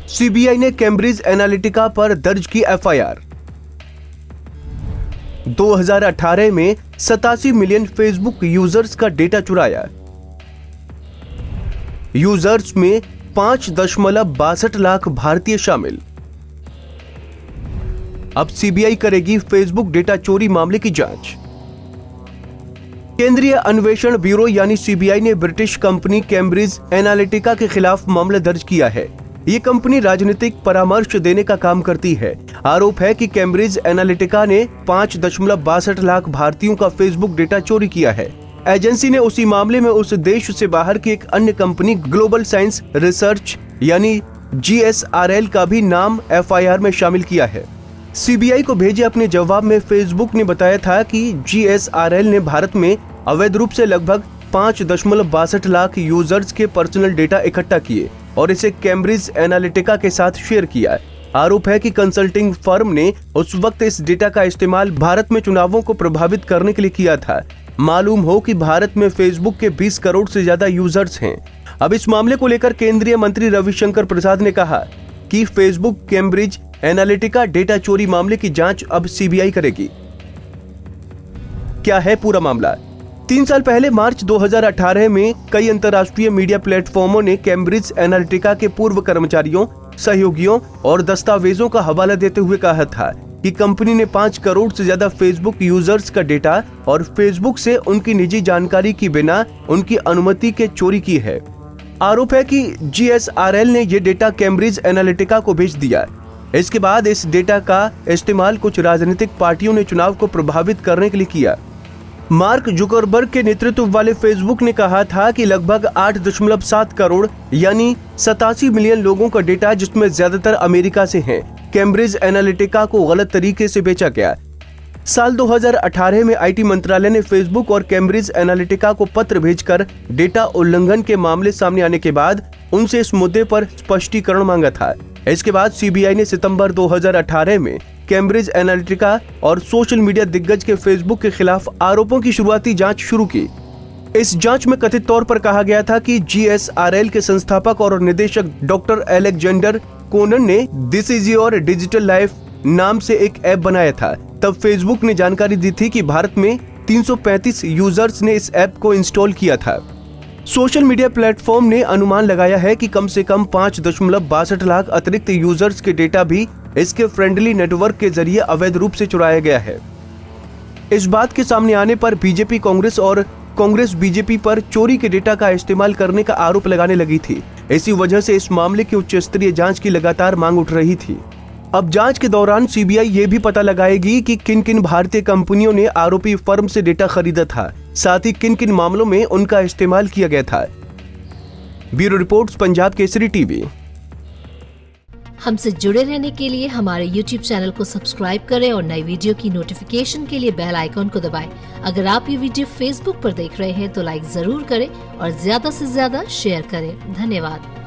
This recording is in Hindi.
सीबीआई ने कैम्ब्रिज एनालिटिका पर दर्ज की एफआईआर। 2018 में 87 मिलियन फेसबुक यूजर्स का डेटा चुराया। यूजर्स में 5.62 लाख भारतीय शामिल। अब सीबीआई करेगी फेसबुक डेटा चोरी मामले की जांच। केंद्रीय अन्वेषण ब्यूरो यानी सीबीआई ने ब्रिटिश कंपनी कैम्ब्रिज एनालिटिका के खिलाफ मामला दर्ज किया है। ये कंपनी राजनीतिक परामर्श देने का काम करती है। आरोप है कि कैम्ब्रिज एनालिटिका ने 5.62 लाख भारतीयों का फेसबुक डेटा चोरी किया है। एजेंसी ने उसी मामले में उस देश से बाहर की एक अन्य कंपनी ग्लोबल साइंस रिसर्च यानी GSRL का भी नाम एफआईआर में शामिल किया है। सीबीआई को भेजे अपने जवाब में फेसबुक ने बताया था कि GSRL ने भारत में अवैध रूप से लगभग 5.62 लाख यूजर्स के पर्सनल डेटा इकट्ठा किए और इसे कैम्ब्रिज एनालिटिका के साथ शेयर किया। आरोप है कि कंसल्टिंग फर्म ने उस वक्त इस डेटा का इस्तेमाल भारत में चुनावों को प्रभावित करने के लिए किया था। मालूम हो कि भारत में फेसबुक के 20 करोड़ से ज्यादा यूजर्स हैं। अब इस मामले को लेकर केंद्रीय मंत्री रविशंकर प्रसाद ने कहा कि फेसबुक कैम्ब्रिज एनालिटिका डेटा चोरी मामले की जांच अब सीबीआई करेगी। क्या है पूरा मामला? 3 साल पहले मार्च 2018 में कई अंतर्राष्ट्रीय मीडिया प्लेटफॉर्मों ने कैम्ब्रिज एनालिटिका के पूर्व कर्मचारियों, सहयोगियों और दस्तावेजों का हवाला देते हुए कहा था कि कंपनी ने 5 करोड़ से ज्यादा फेसबुक यूजर्स का डेटा और फेसबुक से उनकी निजी जानकारी की बिना उनकी अनुमति के चोरी की है। आरोप है कि GSRL ने ये डेटा कैम्ब्रिज एनालिटिका को भेज दिया। इसके बाद इस डेटा का इस्तेमाल कुछ राजनीतिक पार्टियों ने चुनाव को प्रभावित करने के लिए किया। मार्क जुकरबर्ग के नेतृत्व वाले फेसबुक ने कहा था कि लगभग 8.7 करोड़ यानी 87 मिलियन लोगों का डेटा, जिसमें ज्यादातर अमेरिका से हैं, कैम्ब्रिज एनालिटिका को गलत तरीके से बेचा गया। साल 2018 में आईटी मंत्रालय ने फेसबुक और कैम्ब्रिज एनालिटिका को पत्र भेजकर डेटा उल्लंघन के मामले सामने आने के बाद उनसे इस मुद्दे पर स्पष्टीकरण मांगा था। इसके बाद सीबीआई ने सितंबर 2018 में कैम्ब्रिज एनालिटिका और सोशल मीडिया दिग्गज के फेसबुक के खिलाफ आरोपों की शुरुआती जांच शुरू की। इस जांच में कथित तौर पर कहा गया था कि GSRL के संस्थापक और निदेशक डॉक्टर अलेक्जेंडर कोनन ने this is your digital life नाम से एक ऐप बनाया था। तब फेसबुक ने जानकारी दी थी कि भारत में 335 यूजर्स ने इस ऐप को इंस्टॉल किया था। सोशल मीडिया प्लेटफॉर्म ने अनुमान लगाया है कि कम से कम 5.62 लाख अतिरिक्त यूजर्स के डेटा भी इसके फ्रेंडली नेटवर्क के जरिए अवैध रूप से चुराया गया है। इस बात के सामने आने पर बीजेपी कांग्रेस और कांग्रेस बीजेपी पर चोरी के डेटा का इस्तेमाल करने का आरोप लगाने लगी थी। इसी वजह से इस मामले की उच्च स्तरीय जांच की लगातार मांग उठ रही थी। अब जांच के दौरान सीबीआई ये भी पता लगाएगी कि किन किन भारतीय कंपनियों ने आरोपी फर्म से डेटा खरीदा था, साथ ही किन किन मामलों में उनका इस्तेमाल किया गया था। Bureau reports, Punjab Kesari TV. हमसे जुड़े रहने के लिए हमारे YouTube चैनल को सब्सक्राइब करें और नई वीडियो की नोटिफिकेशन के लिए बेल आइकॉन को दबाएं। अगर आप ये वीडियो Facebook पर देख रहे हैं तो लाइक जरूर करें और ज्यादा से ज्यादा शेयर करें। धन्यवाद।